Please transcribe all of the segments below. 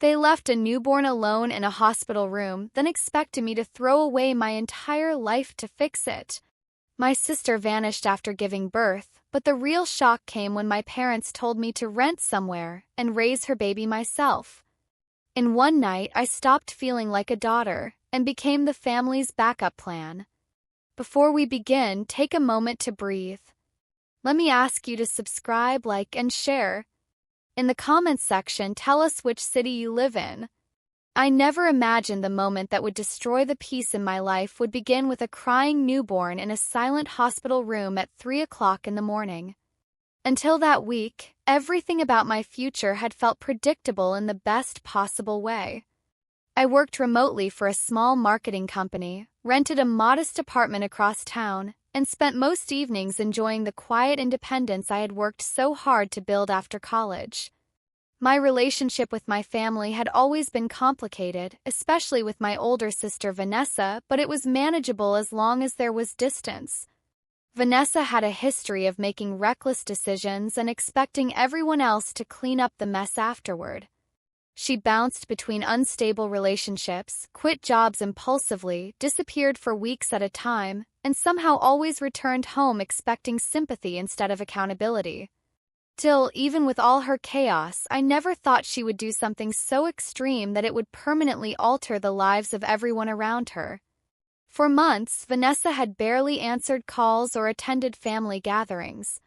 They left a newborn alone in a hospital room, then expected me to throw away my entire life to fix it. My sister vanished after giving birth, but the real shock came when my parents told me to rent somewhere and raise her baby myself. In one night, I stopped feeling like a daughter and became the family's backup plan. Before we begin, take a moment to breathe. Let me ask you to subscribe, like, and share. In the comments section, tell us which city you live in. I never imagined the moment that would destroy the peace in my life would begin with a crying newborn in a silent hospital room at 3 o'clock in the morning. Until that week, everything about my future had felt predictable in the best possible way. I worked remotely for a small marketing company, rented a modest apartment across town, and spent most evenings enjoying the quiet independence I had worked so hard to build after college. My relationship with my family had always been complicated, especially with my older sister Vanessa, but it was manageable as long as there was distance. Vanessa had a history of making reckless decisions and expecting everyone else to clean up the mess afterward. She bounced between unstable relationships, quit jobs impulsively, disappeared for weeks at a time, and somehow always returned home expecting sympathy instead of accountability. Still, even with all her chaos, I never thought she would do something so extreme that it would permanently alter the lives of everyone around her. For months, Vanessa had barely answered calls or attended family gatherings.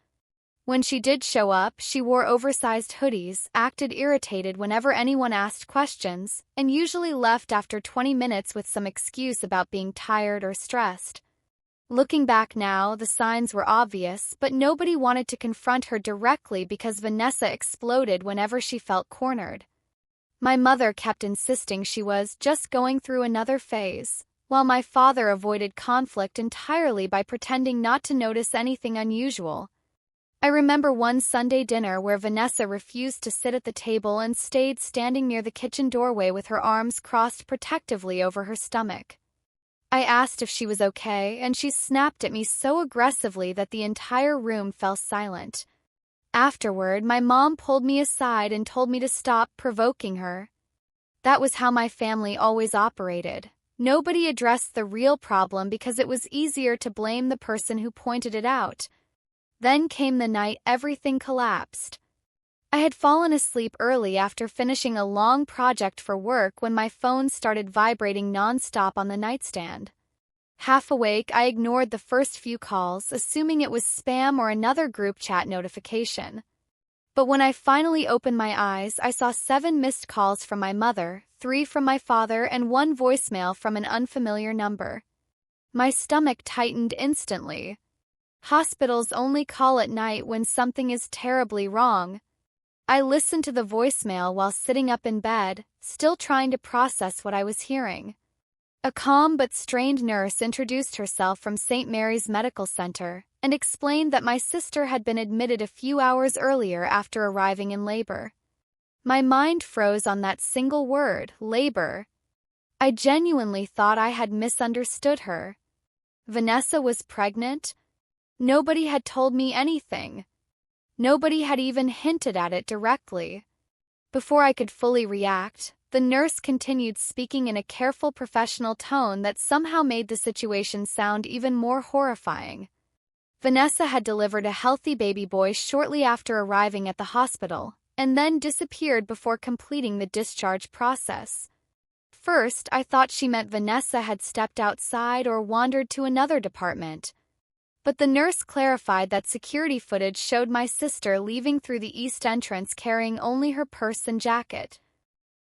When she did show up, she wore oversized hoodies, acted irritated whenever anyone asked questions, and usually left after 20 minutes with some excuse about being tired or stressed. Looking back now, the signs were obvious, but nobody wanted to confront her directly because Vanessa exploded whenever she felt cornered. My mother kept insisting she was just going through another phase, while my father avoided conflict entirely by pretending not to notice anything unusual. I remember one Sunday dinner where Vanessa refused to sit at the table and stayed standing near the kitchen doorway with her arms crossed protectively over her stomach. I asked if she was okay, and she snapped at me so aggressively that the entire room fell silent. Afterward, my mom pulled me aside and told me to stop provoking her. That was how my family always operated. Nobody addressed the real problem because it was easier to blame the person who pointed it out. Then came the night everything collapsed. I had fallen asleep early after finishing a long project for work when my phone started vibrating non-stop on the nightstand. Half awake, I ignored the first few calls, assuming it was spam or another group chat notification. But when I finally opened my eyes, I saw 7 missed calls from my mother, 3 from my father, and 1 voicemail from an unfamiliar number. My stomach tightened instantly. Hospitals only call at night when something is terribly wrong. I listened to the voicemail while sitting up in bed, still trying to process what I was hearing. A calm but strained nurse introduced herself from St. Mary's Medical Center and explained that my sister had been admitted a few hours earlier after arriving in labor. My mind froze on that single word, labor. I genuinely thought I had misunderstood her. Vanessa was pregnant? Nobody had told me anything. Nobody had even hinted at it directly. Before I could fully react, the nurse continued speaking in a careful professional tone that somehow made the situation sound even more horrifying. Vanessa had delivered a healthy baby boy shortly after arriving at the hospital, and then disappeared before completing the discharge process. First, I thought she meant Vanessa had stepped outside or wandered to another department. But the nurse clarified that security footage showed my sister leaving through the east entrance carrying only her purse and jacket.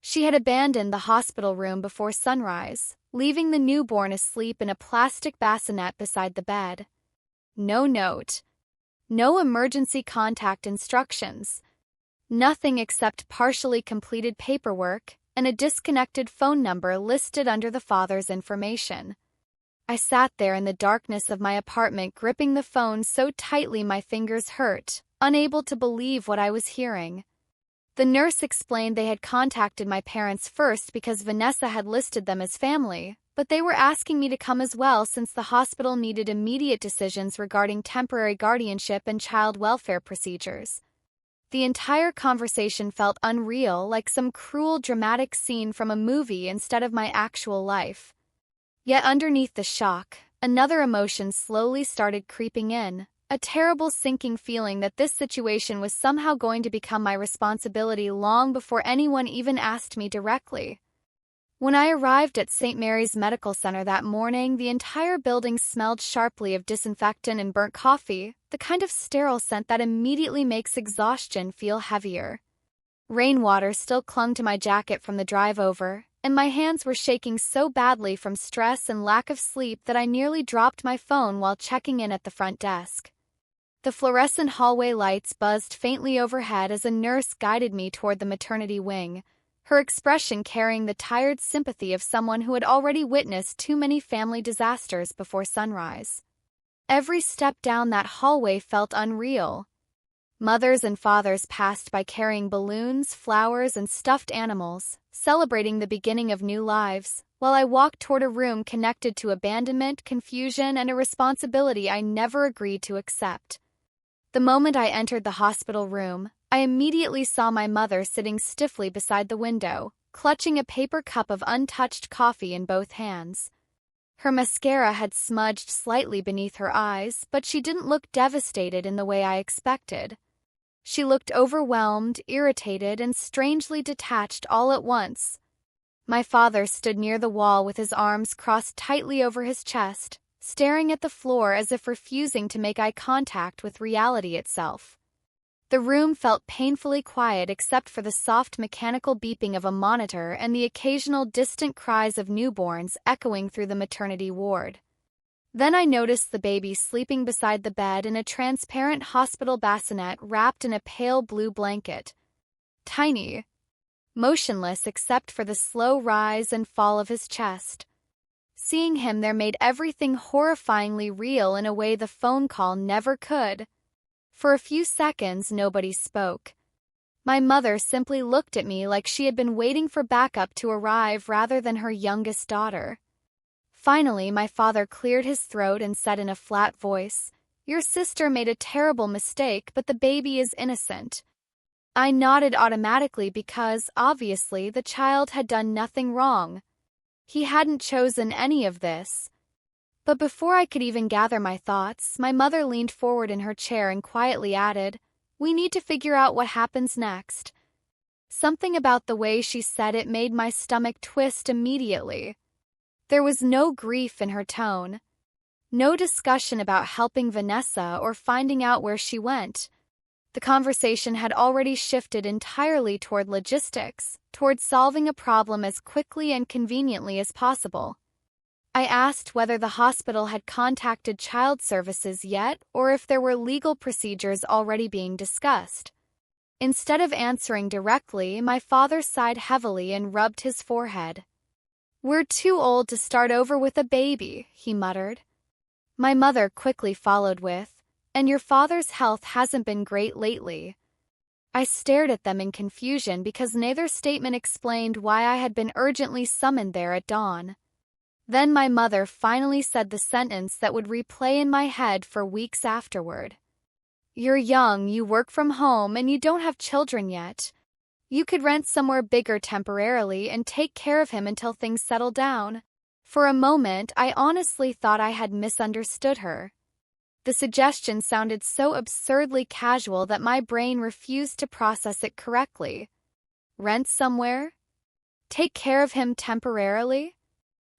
She had abandoned the hospital room before sunrise, leaving the newborn asleep in a plastic bassinet beside the bed. No note. No emergency contact instructions. Nothing except partially completed paperwork and a disconnected phone number listed under the father's information. I sat there in the darkness of my apartment gripping the phone so tightly my fingers hurt, unable to believe what I was hearing. The nurse explained they had contacted my parents first because Vanessa had listed them as family, but they were asking me to come as well since the hospital needed immediate decisions regarding temporary guardianship and child welfare procedures. The entire conversation felt unreal, like some cruel dramatic scene from a movie instead of my actual life. Yet underneath the shock, another emotion slowly started creeping in, a terrible sinking feeling that this situation was somehow going to become my responsibility long before anyone even asked me directly. When I arrived at St. Mary's Medical Center that morning, the entire building smelled sharply of disinfectant and burnt coffee, the kind of sterile scent that immediately makes exhaustion feel heavier. Rainwater still clung to my jacket from the drive over, and my hands were shaking so badly from stress and lack of sleep that I nearly dropped my phone while checking in at the front desk. The fluorescent hallway lights buzzed faintly overhead as a nurse guided me toward the maternity wing, her expression carrying the tired sympathy of someone who had already witnessed too many family disasters before sunrise. Every step down that hallway felt unreal. Mothers and fathers passed by carrying balloons, flowers, and stuffed animals, celebrating the beginning of new lives, while I walked toward a room connected to abandonment, confusion, and a responsibility I never agreed to accept. The moment I entered the hospital room, I immediately saw my mother sitting stiffly beside the window, clutching a paper cup of untouched coffee in both hands. Her mascara had smudged slightly beneath her eyes, but she didn't look devastated in the way I expected. She looked overwhelmed, irritated, and strangely detached all at once. My father stood near the wall with his arms crossed tightly over his chest, staring at the floor as if refusing to make eye contact with reality itself. The room felt painfully quiet except for the soft mechanical beeping of a monitor and the occasional distant cries of newborns echoing through the maternity ward. Then I noticed the baby sleeping beside the bed in a transparent hospital bassinet wrapped in a pale blue blanket. Tiny, motionless except for the slow rise and fall of his chest. Seeing him there made everything horrifyingly real in a way the phone call never could. For a few seconds, nobody spoke. My mother simply looked at me like she had been waiting for backup to arrive rather than her youngest daughter. Finally, my father cleared his throat and said in a flat voice, "Your sister made a terrible mistake, but the baby is innocent." I nodded automatically because, obviously, the child had done nothing wrong. He hadn't chosen any of this. But before I could even gather my thoughts, my mother leaned forward in her chair and quietly added, "We need to figure out what happens next." Something about the way she said it made my stomach twist immediately. There was no grief in her tone. No discussion about helping Vanessa or finding out where she went. The conversation had already shifted entirely toward logistics, toward solving a problem as quickly and conveniently as possible. I asked whether the hospital had contacted child services yet or if there were legal procedures already being discussed. Instead of answering directly, my father sighed heavily and rubbed his forehead. "We're too old to start over with a baby," he muttered. My mother quickly followed with, "And your father's health hasn't been great lately." I stared at them in confusion because neither statement explained why I had been urgently summoned there at dawn. Then my mother finally said the sentence that would replay in my head for weeks afterward. "You're young, you work from home, and you don't have children yet. You could rent somewhere bigger temporarily and take care of him until things settle down." For a moment, I honestly thought I had misunderstood her. The suggestion sounded so absurdly casual that my brain refused to process it correctly. Rent somewhere? Take care of him temporarily?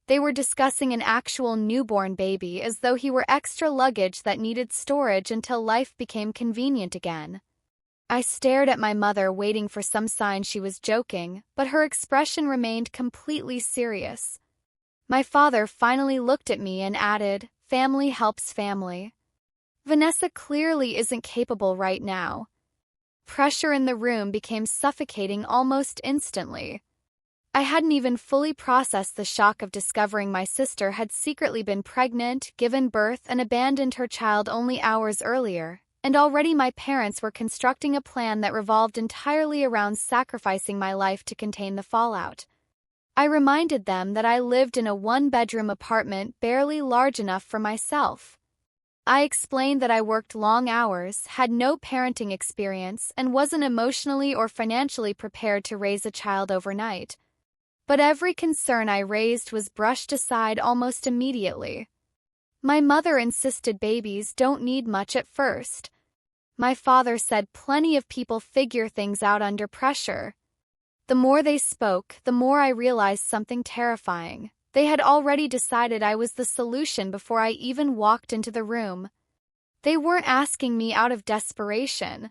They were discussing an actual newborn baby as though he were extra luggage that needed storage until life became convenient again. I stared at my mother, waiting for some sign she was joking, but her expression remained completely serious. My father finally looked at me and added, "Family helps family. Vanessa clearly isn't capable right now." Pressure in the room became suffocating almost instantly. I hadn't even fully processed the shock of discovering my sister had secretly been pregnant, given birth, and abandoned her child only hours earlier, and already my parents were constructing a plan that revolved entirely around sacrificing my life to contain the fallout. I reminded them that I lived in a one-bedroom apartment barely large enough for myself. I explained that I worked long hours, had no parenting experience, and wasn't emotionally or financially prepared to raise a child overnight. But every concern I raised was brushed aside almost immediately. My mother insisted babies don't need much at first. My father said plenty of people figure things out under pressure. The more they spoke, the more I realized something terrifying. They had already decided I was the solution before I even walked into the room. They weren't asking me out of desperation.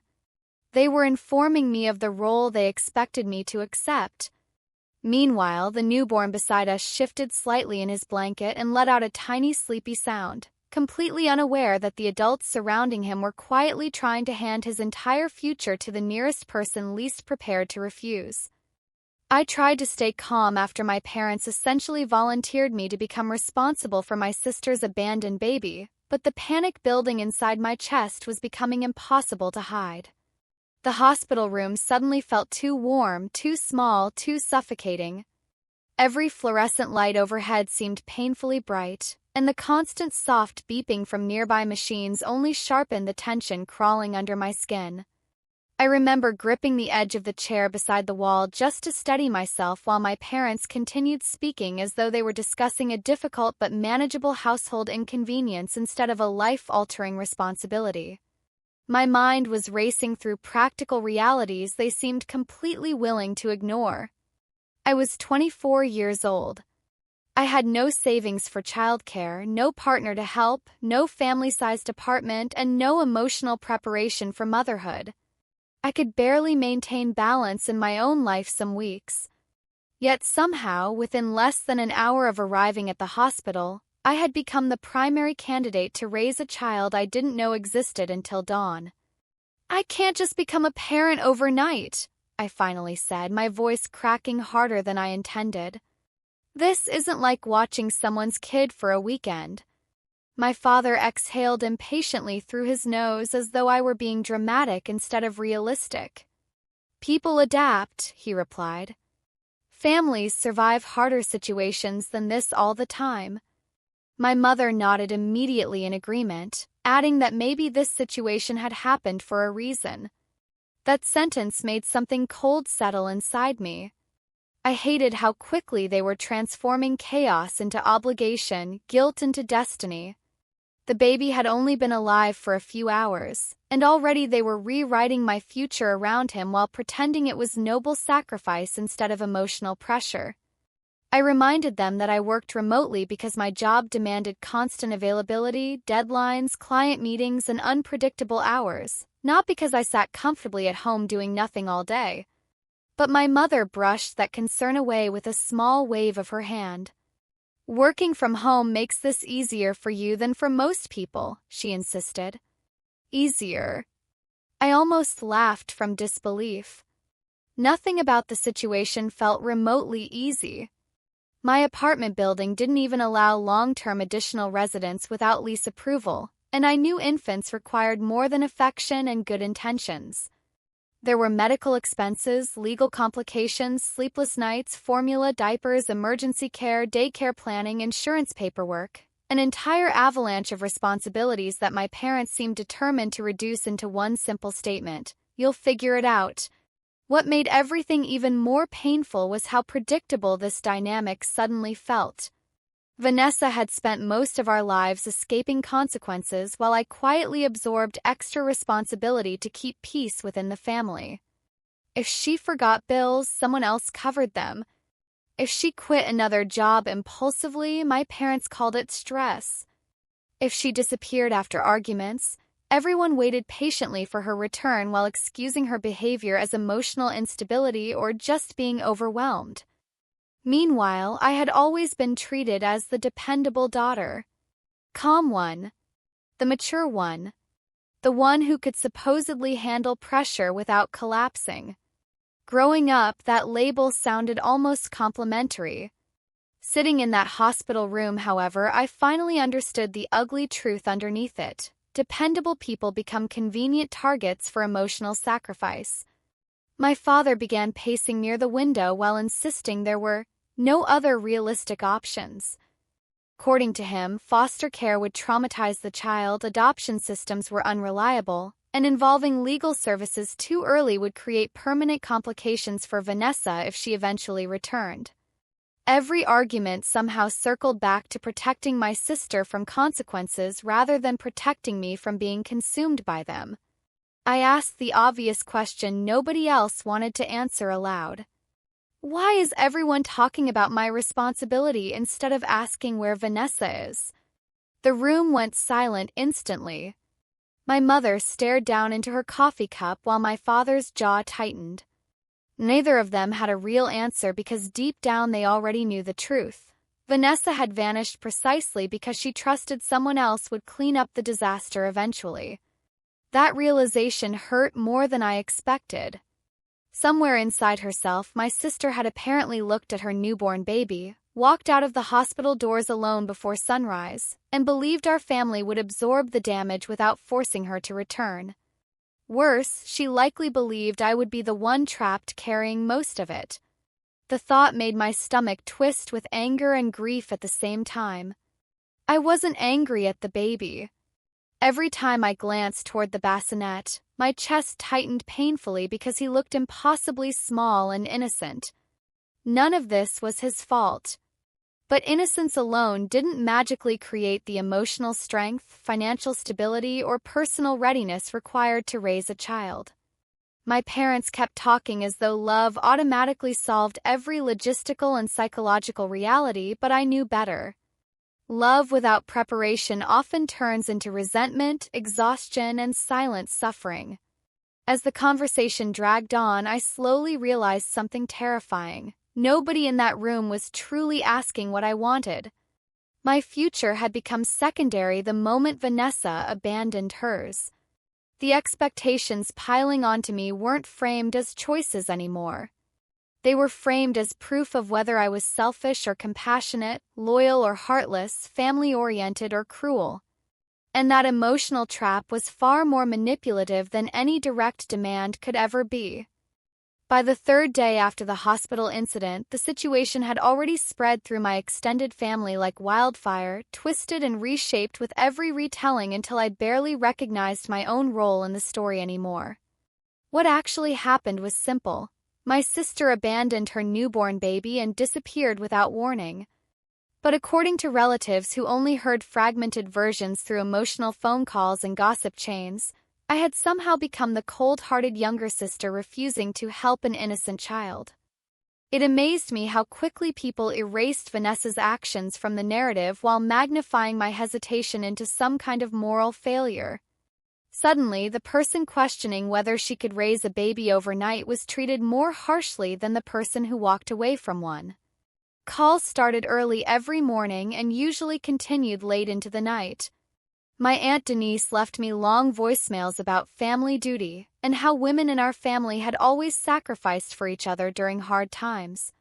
They were informing me of the role they expected me to accept. Meanwhile, the newborn beside us shifted slightly in his blanket and let out a tiny sleepy sound, completely unaware that the adults surrounding him were quietly trying to hand his entire future to the nearest person least prepared to refuse. I tried to stay calm after my parents essentially volunteered me to become responsible for my sister's abandoned baby, but the panic building inside my chest was becoming impossible to hide. The hospital room suddenly felt too warm, too small, too suffocating. Every fluorescent light overhead seemed painfully bright, and the constant soft beeping from nearby machines only sharpened the tension crawling under my skin. I remember gripping the edge of the chair beside the wall just to steady myself while my parents continued speaking as though they were discussing a difficult but manageable household inconvenience instead of a life-altering responsibility. My mind was racing through practical realities they seemed completely willing to ignore. I was 24 years old. I had no savings for childcare, no partner to help, no family-sized apartment, and no emotional preparation for motherhood. I could barely maintain balance in my own life some weeks. Yet somehow, within less than an hour of arriving at the hospital, I had become the primary candidate to raise a child I didn't know existed until dawn. "I can't just become a parent overnight," I finally said, my voice cracking harder than I intended. "This isn't like watching someone's kid for a weekend." My father exhaled impatiently through his nose as though I were being dramatic instead of realistic. "People adapt," he replied. "Families survive harder situations than this all the time." My mother nodded immediately in agreement, adding that maybe this situation had happened for a reason. That sentence made something cold settle inside me. I hated how quickly they were transforming chaos into obligation, guilt into destiny. The baby had only been alive for a few hours, and already they were rewriting my future around him while pretending it was noble sacrifice instead of emotional pressure. I reminded them that I worked remotely because my job demanded constant availability, deadlines, client meetings, and unpredictable hours, not because I sat comfortably at home doing nothing all day. But my mother brushed that concern away with a small wave of her hand. "Working from home makes this easier for you than for most people," she insisted. "Easier?" I almost laughed from disbelief. Nothing about the situation felt remotely easy. My apartment building didn't even allow long-term additional residents without lease approval, and I knew infants required more than affection and good intentions. There were medical expenses, legal complications, sleepless nights, formula, diapers, emergency care, daycare planning, insurance paperwork, an entire avalanche of responsibilities that my parents seemed determined to reduce into one simple statement: "You'll figure it out." What made everything even more painful was how predictable this dynamic suddenly felt. Vanessa had spent most of our lives escaping consequences while I quietly absorbed extra responsibility to keep peace within the family. If she forgot bills, someone else covered them. If she quit another job impulsively, my parents called it stress. If she disappeared after arguments, everyone waited patiently for her return while excusing her behavior as emotional instability or just being overwhelmed. Meanwhile, I had always been treated as the dependable daughter. Calm one. The mature one. The one who could supposedly handle pressure without collapsing. Growing up, that label sounded almost complimentary. Sitting in that hospital room, however, I finally understood the ugly truth underneath it. Dependable people become convenient targets for emotional sacrifice. My father began pacing near the window while insisting there were no other realistic options. According to him, foster care would traumatize the child, adoption systems were unreliable, and involving legal services too early would create permanent complications for Vanessa if she eventually returned. Every argument somehow circled back to protecting my sister from consequences rather than protecting me from being consumed by them. I asked the obvious question nobody else wanted to answer aloud. Why is everyone talking about my responsibility instead of asking where Vanessa is? The room went silent instantly. My mother stared down into her coffee cup while my father's jaw tightened. Neither of them had a real answer because deep down they already knew the truth. Vanessa had vanished precisely because she trusted someone else would clean up the disaster eventually. That realization hurt more than I expected. Somewhere inside herself, my sister had apparently looked at her newborn baby, walked out of the hospital doors alone before sunrise, and believed our family would absorb the damage without forcing her to return. Worse, she likely believed I would be the one trapped carrying most of it. The thought made my stomach twist with anger and grief at the same time. I wasn't angry at the baby. Every time I glanced toward the bassinet, my chest tightened painfully because he looked impossibly small and innocent. None of this was his fault. But innocence alone didn't magically create the emotional strength, financial stability, or personal readiness required to raise a child. My parents kept talking as though love automatically solved every logistical and psychological reality, but I knew better. Love without preparation often turns into resentment, exhaustion, and silent suffering. As the conversation dragged on, I slowly realized something terrifying. Nobody in that room was truly asking what I wanted. My future had become secondary the moment Vanessa abandoned hers. The expectations piling onto me weren't framed as choices anymore. They were framed as proof of whether I was selfish or compassionate, loyal or heartless, family-oriented or cruel. And that emotional trap was far more manipulative than any direct demand could ever be. By the third day after the hospital incident, the situation had already spread through my extended family like wildfire, twisted and reshaped with every retelling until I barely recognized my own role in the story anymore. What actually happened was simple. My sister abandoned her newborn baby and disappeared without warning. But according to relatives who only heard fragmented versions through emotional phone calls and gossip chains, I had somehow become the cold-hearted younger sister refusing to help an innocent child. It amazed me how quickly people erased Vanessa's actions from the narrative while magnifying my hesitation into some kind of moral failure. Suddenly, the person questioning whether she could raise a baby overnight was treated more harshly than the person who walked away from one. Calls started early every morning and usually continued late into the night. My Aunt Denise left me long voicemails about family duty and how women in our family had always sacrificed for each other during hard times.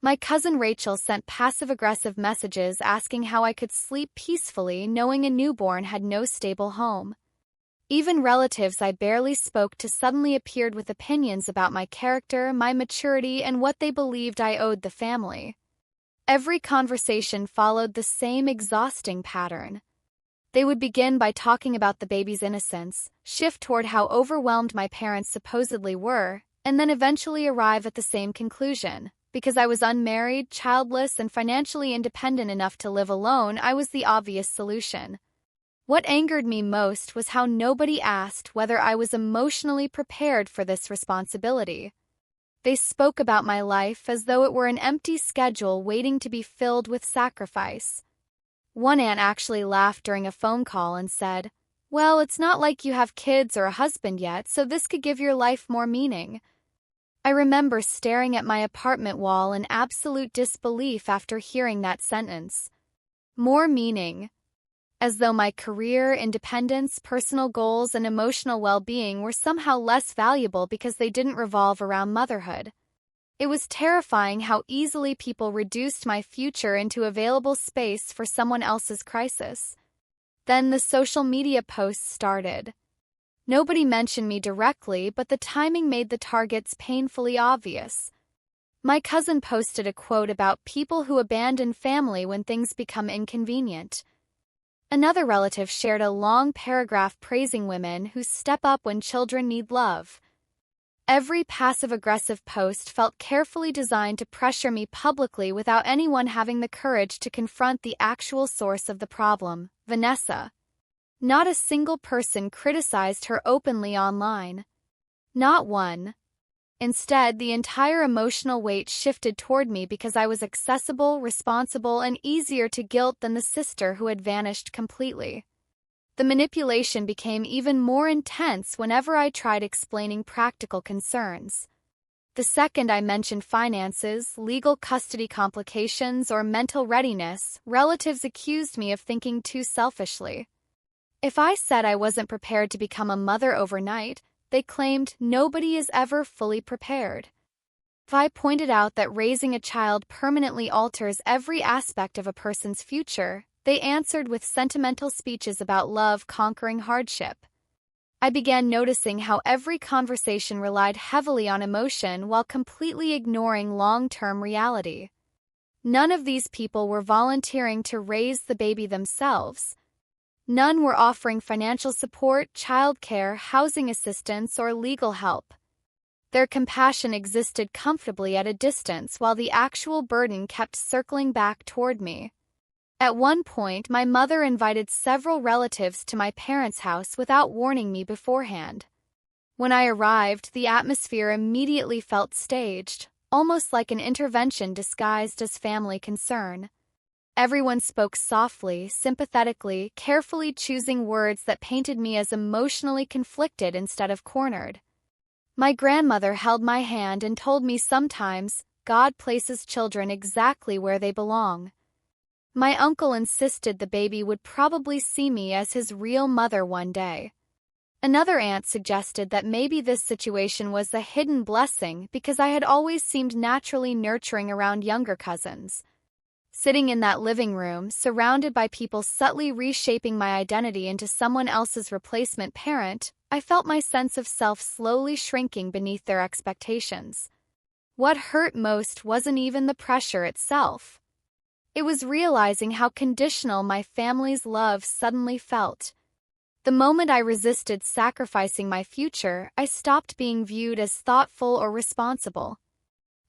My cousin Rachel sent passive-aggressive messages asking how I could sleep peacefully knowing a newborn had no stable home. Even relatives I barely spoke to suddenly appeared with opinions about my character, my maturity, and what they believed I owed the family. Every conversation followed the same exhausting pattern. They would begin by talking about the baby's innocence, shift toward how overwhelmed my parents supposedly were, and then eventually arrive at the same conclusion. Because I was unmarried, childless, and financially independent enough to live alone, I was the obvious solution. What angered me most was how nobody asked whether I was emotionally prepared for this responsibility. They spoke about my life as though it were an empty schedule waiting to be filled with sacrifice. One aunt actually laughed during a phone call and said, "Well, it's not like you have kids or a husband yet, so this could give your life more meaning." I remember staring at my apartment wall in absolute disbelief after hearing that sentence. More meaning. As though my career, independence, personal goals, and emotional well-being were somehow less valuable because they didn't revolve around motherhood. It was terrifying how easily people reduced my future into available space for someone else's crisis. Then the social media posts started. Nobody mentioned me directly, but the timing made the targets painfully obvious. My cousin posted a quote about people who abandon family when things become inconvenient. Another relative shared a long paragraph praising women who step up when children need love. Every passive-aggressive post felt carefully designed to pressure me publicly without anyone having the courage to confront the actual source of the problem, Vanessa. Not a single person criticized her openly online. Not one. Instead, the entire emotional weight shifted toward me because I was accessible, responsible, and easier to guilt than the sister who had vanished completely. The manipulation became even more intense whenever I tried explaining practical concerns. The second I mentioned finances, legal custody complications, or mental readiness, relatives accused me of thinking too selfishly. If I said I wasn't prepared to become a mother overnight, they claimed nobody is ever fully prepared. If I pointed out that raising a child permanently alters every aspect of a person's future, they answered with sentimental speeches about love conquering hardship. I began noticing how every conversation relied heavily on emotion while completely ignoring long-term reality. None of these people were volunteering to raise the baby themselves. None were offering financial support, childcare, housing assistance, or legal help. Their compassion existed comfortably at a distance while the actual burden kept circling back toward me. At one point, my mother invited several relatives to my parents' house without warning me beforehand. When I arrived, the atmosphere immediately felt staged, almost like an intervention disguised as family concern. Everyone spoke softly, sympathetically, carefully choosing words that painted me as emotionally conflicted instead of cornered. My grandmother held my hand and told me sometimes, God places children exactly where they belong. My uncle insisted the baby would probably see me as his real mother one day. Another aunt suggested that maybe this situation was a hidden blessing because I had always seemed naturally nurturing around younger cousins. Sitting in that living room, surrounded by people subtly reshaping my identity into someone else's replacement parent, I felt my sense of self slowly shrinking beneath their expectations. What hurt most wasn't even the pressure itself. It was realizing how conditional my family's love suddenly felt. The moment I resisted sacrificing my future, I stopped being viewed as thoughtful or responsible.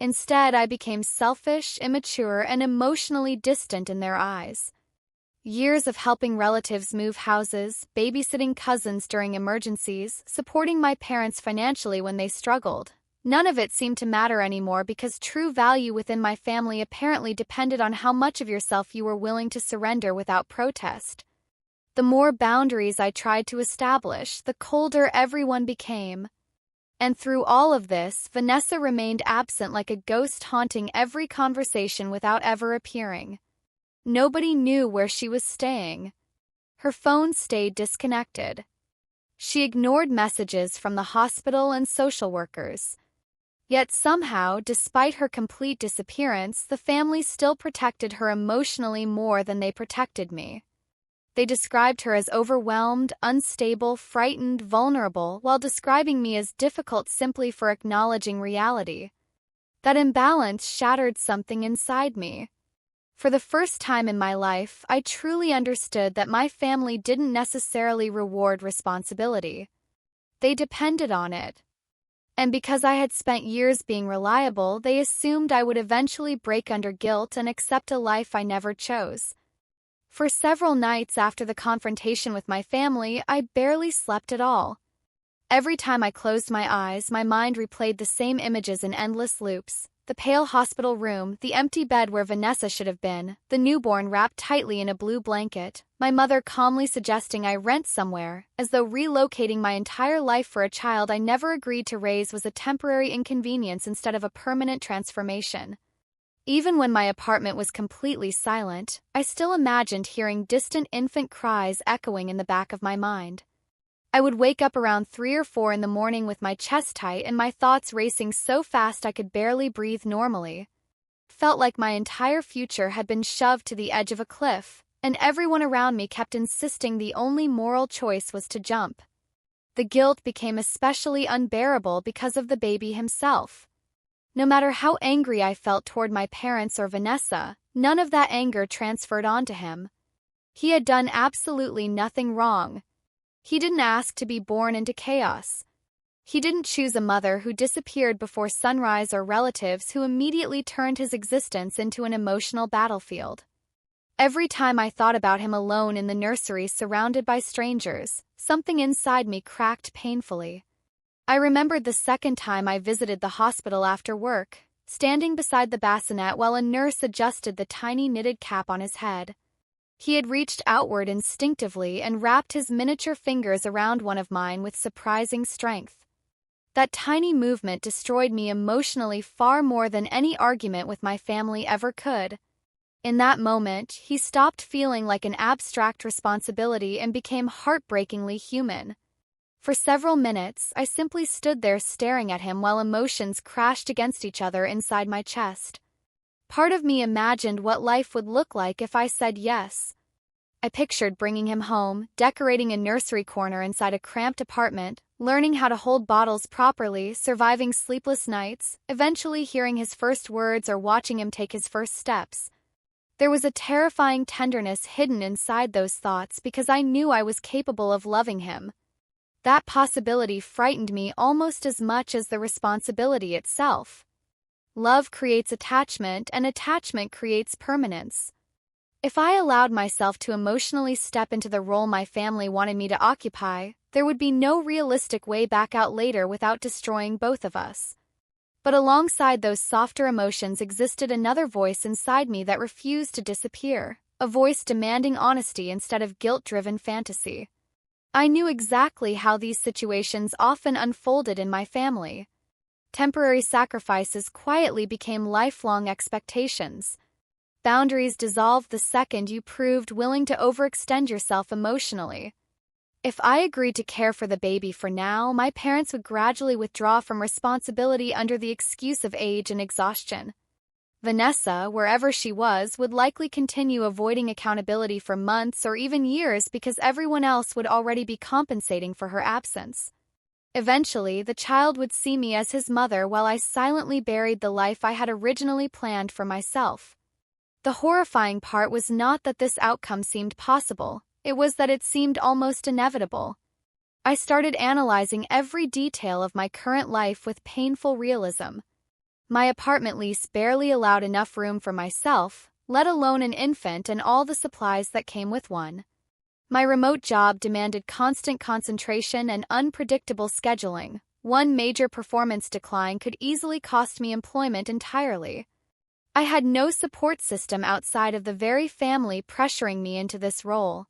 Instead, I became selfish, immature, and emotionally distant in their eyes. Years of helping relatives move houses, babysitting cousins during emergencies, supporting my parents financially when they struggled. None of it seemed to matter anymore because true value within my family apparently depended on how much of yourself you were willing to surrender without protest. The more boundaries I tried to establish, the colder everyone became. And through all of this, Vanessa remained absent like a ghost haunting every conversation without ever appearing. Nobody knew where she was staying. Her phone stayed disconnected. She ignored messages from the hospital and social workers. Yet somehow, despite her complete disappearance, the family still protected her emotionally more than they protected me. They described her as overwhelmed, unstable, frightened, vulnerable, while describing me as difficult simply for acknowledging reality. That imbalance shattered something inside me. For the first time in my life, I truly understood that my family didn't necessarily reward responsibility. They depended on it. And because I had spent years being reliable, they assumed I would eventually break under guilt and accept a life I never chose. For several nights after the confrontation with my family, I barely slept at all. Every time I closed my eyes, my mind replayed the same images in endless loops. The pale hospital room, the empty bed where Vanessa should have been, the newborn wrapped tightly in a blue blanket, my mother calmly suggesting I rent somewhere, as though relocating my entire life for a child I never agreed to raise was a temporary inconvenience instead of a permanent transformation. Even when my apartment was completely silent, I still imagined hearing distant infant cries echoing in the back of my mind. I would wake up around 3 or 4 in the morning with my chest tight and my thoughts racing so fast I could barely breathe normally. Felt like my entire future had been shoved to the edge of a cliff, and everyone around me kept insisting the only moral choice was to jump. The guilt became especially unbearable because of the baby himself. No matter how angry I felt toward my parents or Vanessa, none of that anger transferred onto him. He had done absolutely nothing wrong. He didn't ask to be born into chaos. He didn't choose a mother who disappeared before sunrise or relatives who immediately turned his existence into an emotional battlefield. Every time I thought about him alone in the nursery surrounded by strangers, something inside me cracked painfully. I remembered the second time I visited the hospital after work, standing beside the bassinet while a nurse adjusted the tiny knitted cap on his head. He had reached outward instinctively and wrapped his miniature fingers around one of mine with surprising strength. That tiny movement destroyed me emotionally far more than any argument with my family ever could. In that moment, he stopped feeling like an abstract responsibility and became heartbreakingly human. For several minutes, I simply stood there staring at him while emotions crashed against each other inside my chest. Part of me imagined what life would look like if I said yes. I pictured bringing him home, decorating a nursery corner inside a cramped apartment, learning how to hold bottles properly, surviving sleepless nights, eventually hearing his first words or watching him take his first steps. There was a terrifying tenderness hidden inside those thoughts because I knew I was capable of loving him. That possibility frightened me almost as much as the responsibility itself. Love creates attachment, and attachment creates permanence. If I allowed myself to emotionally step into the role my family wanted me to occupy, there would be no realistic way back out later without destroying both of us. But alongside those softer emotions existed another voice inside me that refused to disappear, a voice demanding honesty instead of guilt-driven fantasy. I knew exactly how these situations often unfolded in my family. Temporary sacrifices quietly became lifelong expectations. Boundaries dissolved the second you proved willing to overextend yourself emotionally. If I agreed to care for the baby for now, my parents would gradually withdraw from responsibility under the excuse of age and exhaustion. Vanessa, wherever she was, would likely continue avoiding accountability for months or even years because everyone else would already be compensating for her absence. Eventually, the child would see me as his mother while I silently buried the life I had originally planned for myself. The horrifying part was not that this outcome seemed possible, it was that it seemed almost inevitable. I started analyzing every detail of my current life with painful realism. My apartment lease barely allowed enough room for myself, let alone an infant and all the supplies that came with one. My remote job demanded constant concentration and unpredictable scheduling. One major performance decline could easily cost me employment entirely. I had no support system outside of the very family pressuring me into this role.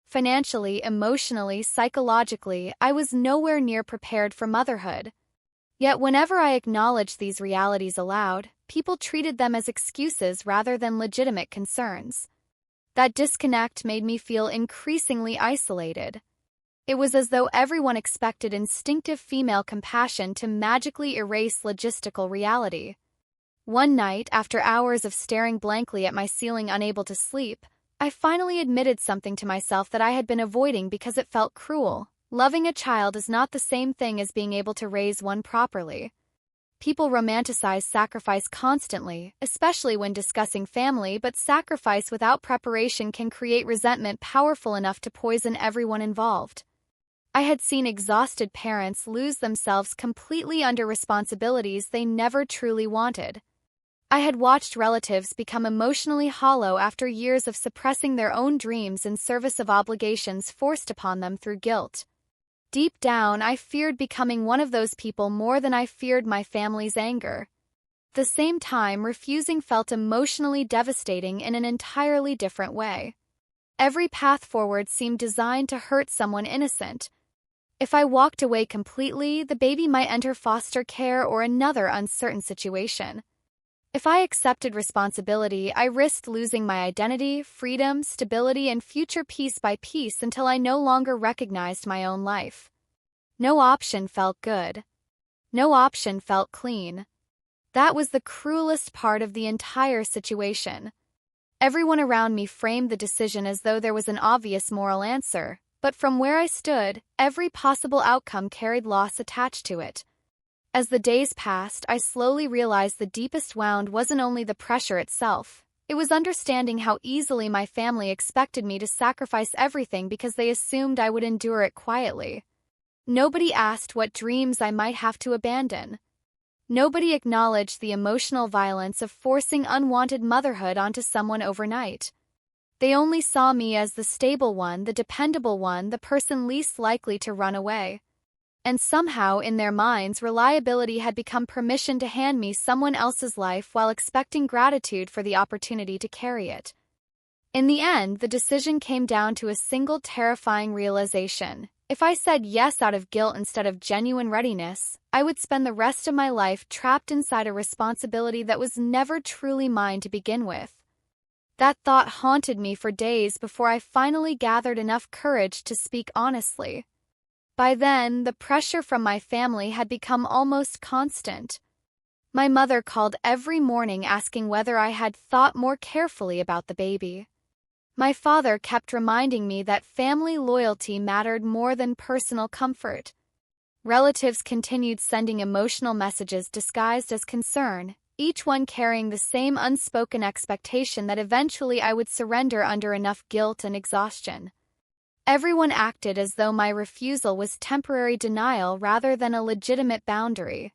Financially, emotionally, psychologically, I was nowhere near prepared for motherhood. Yet whenever I acknowledged these realities aloud, people treated them as excuses rather than legitimate concerns. That disconnect made me feel increasingly isolated. It was as though everyone expected instinctive female compassion to magically erase logistical reality. One night, after hours of staring blankly at my ceiling unable to sleep, I finally admitted something to myself that I had been avoiding because it felt cruel. Loving a child is not the same thing as being able to raise one properly. People romanticize sacrifice constantly, especially when discussing family, but sacrifice without preparation can create resentment powerful enough to poison everyone involved. I had seen exhausted parents lose themselves completely under responsibilities they never truly wanted. I had watched relatives become emotionally hollow after years of suppressing their own dreams in service of obligations forced upon them through guilt. Deep down, I feared becoming one of those people more than I feared my family's anger. At the same time, refusing felt emotionally devastating in an entirely different way. Every path forward seemed designed to hurt someone innocent. If I walked away completely, the baby might enter foster care or another uncertain situation. If I accepted responsibility, I risked losing my identity, freedom, stability, and future piece by piece until I no longer recognized my own life. No option felt good. No option felt clean. That was the cruelest part of the entire situation. Everyone around me framed the decision as though there was an obvious moral answer, but from where I stood, every possible outcome carried loss attached to it. As the days passed, I slowly realized the deepest wound wasn't only the pressure itself. It was understanding how easily my family expected me to sacrifice everything because they assumed I would endure it quietly. Nobody asked what dreams I might have to abandon. Nobody acknowledged the emotional violence of forcing unwanted motherhood onto someone overnight. They only saw me as the stable one, the dependable one, the person least likely to run away. And somehow, in their minds, reliability had become permission to hand me someone else's life while expecting gratitude for the opportunity to carry it. In the end, the decision came down to a single terrifying realization. If I said yes out of guilt instead of genuine readiness, I would spend the rest of my life trapped inside a responsibility that was never truly mine to begin with. That thought haunted me for days before I finally gathered enough courage to speak honestly. By then, the pressure from my family had become almost constant. My mother called every morning asking whether I had thought more carefully about the baby. My father kept reminding me that family loyalty mattered more than personal comfort. Relatives continued sending emotional messages disguised as concern, each one carrying the same unspoken expectation that eventually I would surrender under enough guilt and exhaustion. Everyone acted as though my refusal was temporary denial rather than a legitimate boundary.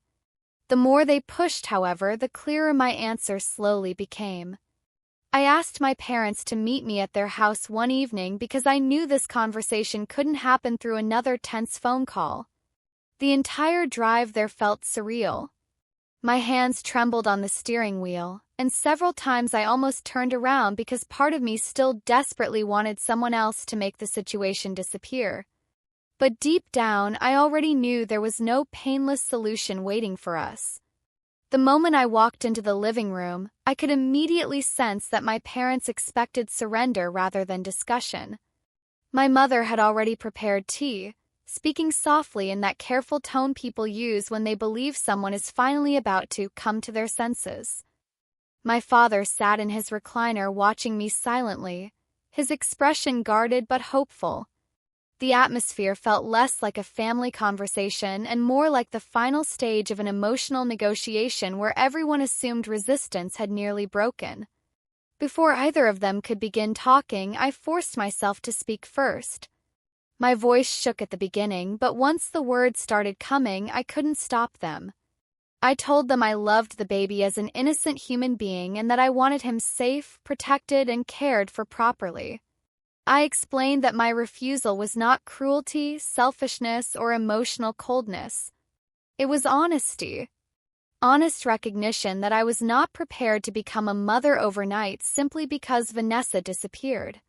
The more they pushed, however, the clearer my answer slowly became. I asked my parents to meet me at their house one evening because I knew this conversation couldn't happen through another tense phone call. The entire drive there felt surreal. My hands trembled on the steering wheel, and several times I almost turned around because part of me still desperately wanted someone else to make the situation disappear. But deep down, I already knew there was no painless solution waiting for us. The moment I walked into the living room, I could immediately sense that my parents expected surrender rather than discussion. My mother had already prepared tea, speaking softly in that careful tone people use when they believe someone is finally about to come to their senses. My father sat in his recliner watching me silently, his expression guarded but hopeful. The atmosphere felt less like a family conversation and more like the final stage of an emotional negotiation where everyone assumed resistance had nearly broken. Before either of them could begin talking, I forced myself to speak first. My voice shook at the beginning, but once the words started coming, I couldn't stop them. I told them I loved the baby as an innocent human being and that I wanted him safe, protected, and cared for properly. I explained that my refusal was not cruelty, selfishness, or emotional coldness. It was honesty. Honest recognition that I was not prepared to become a mother overnight simply because Vanessa disappeared.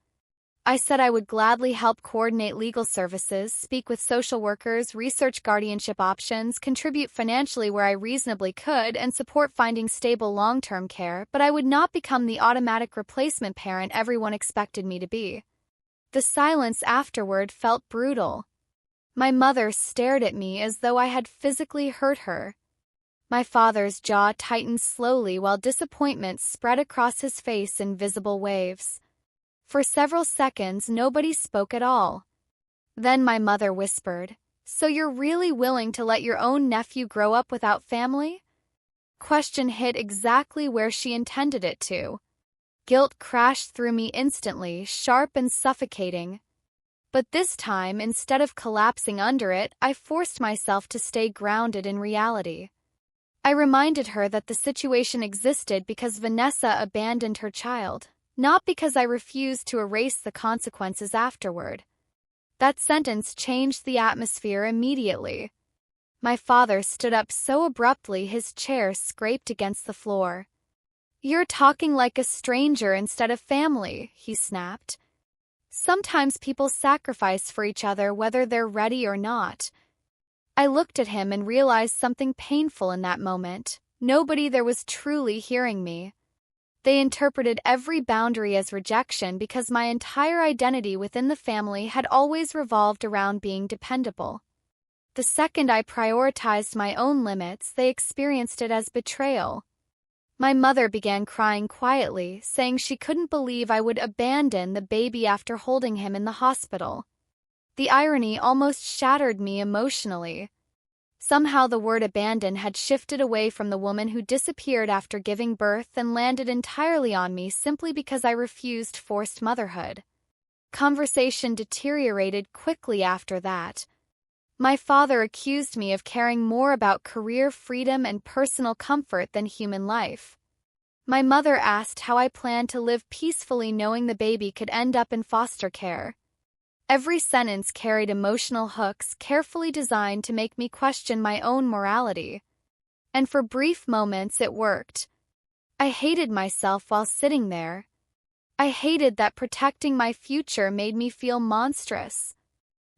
I said I would gladly help coordinate legal services, speak with social workers, research guardianship options, contribute financially where I reasonably could, and support finding stable long-term care, but I would not become the automatic replacement parent everyone expected me to be. The silence afterward felt brutal. My mother stared at me as though I had physically hurt her. My father's jaw tightened slowly while disappointment spread across his face in visible waves. For several seconds, nobody spoke at all. Then my mother whispered, "So you're really willing to let your own nephew grow up without family?" Question hit exactly where she intended it to. Guilt crashed through me instantly, sharp and suffocating. But this time, instead of collapsing under it, I forced myself to stay grounded in reality. I reminded her that the situation existed because Vanessa abandoned her child, not because I refused to erase the consequences afterward. That sentence changed the atmosphere immediately. My father stood up so abruptly his chair scraped against the floor. "You're talking like a stranger instead of family," he snapped. "Sometimes people sacrifice for each other whether they're ready or not." I looked at him and realized something painful in that moment. Nobody there was truly hearing me. They interpreted every boundary as rejection because my entire identity within the family had always revolved around being dependable. The second I prioritized my own limits, they experienced it as betrayal. My mother began crying quietly, saying she couldn't believe I would abandon the baby after holding him in the hospital. The irony almost shattered me emotionally. Somehow the word abandon had shifted away from the woman who disappeared after giving birth and landed entirely on me simply because I refused forced motherhood. Conversation deteriorated quickly after that. My father accused me of caring more about career freedom and personal comfort than human life. My mother asked how I planned to live peacefully knowing the baby could end up in foster care. Every sentence carried emotional hooks carefully designed to make me question my own morality. And for brief moments it worked. I hated myself while sitting there. I hated that protecting my future made me feel monstrous.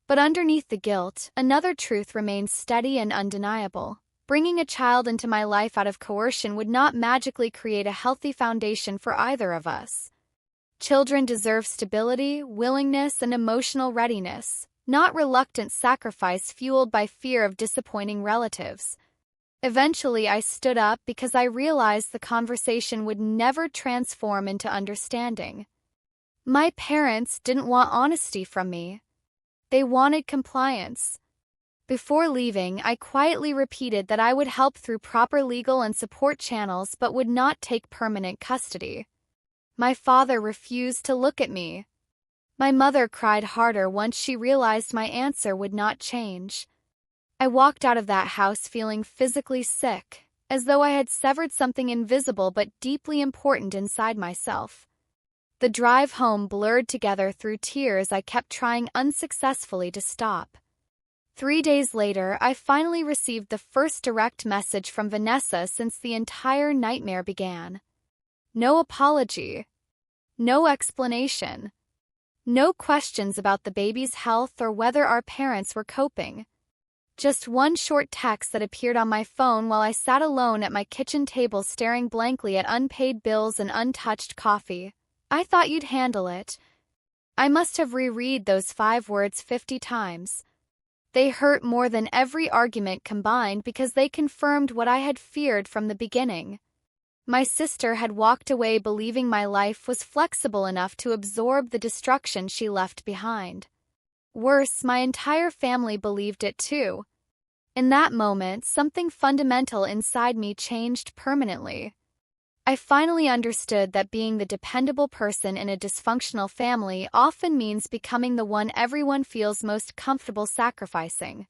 But underneath the guilt, another truth remained steady and undeniable. Bringing a child into my life out of coercion would not magically create a healthy foundation for either of us. Children deserve stability, willingness, and emotional readiness, not reluctant sacrifice fueled by fear of disappointing relatives. Eventually, I stood up because I realized the conversation would never transform into understanding. My parents didn't want honesty from me. They wanted compliance. Before leaving, I quietly repeated that I would help through proper legal and support channels but would not take permanent custody. My father refused to look at me. My mother cried harder once she realized my answer would not change. I walked out of that house feeling physically sick, as though I had severed something invisible but deeply important inside myself. The drive home blurred together through tears I kept trying unsuccessfully to stop. 3 days later, I finally received the first direct message from Vanessa since the entire nightmare began. No apology. No explanation. No questions about the baby's health or whether our parents were coping. Just one short text that appeared on my phone while I sat alone at my kitchen table staring blankly at unpaid bills and untouched coffee. I thought you'd handle it. I must have reread those 5 words 50 times. They hurt more than every argument combined because they confirmed what I had feared from the beginning. My sister had walked away believing my life was flexible enough to absorb the destruction she left behind. Worse, my entire family believed it too. In that moment, something fundamental inside me changed permanently. I finally understood that being the dependable person in a dysfunctional family often means becoming the one everyone feels most comfortable sacrificing.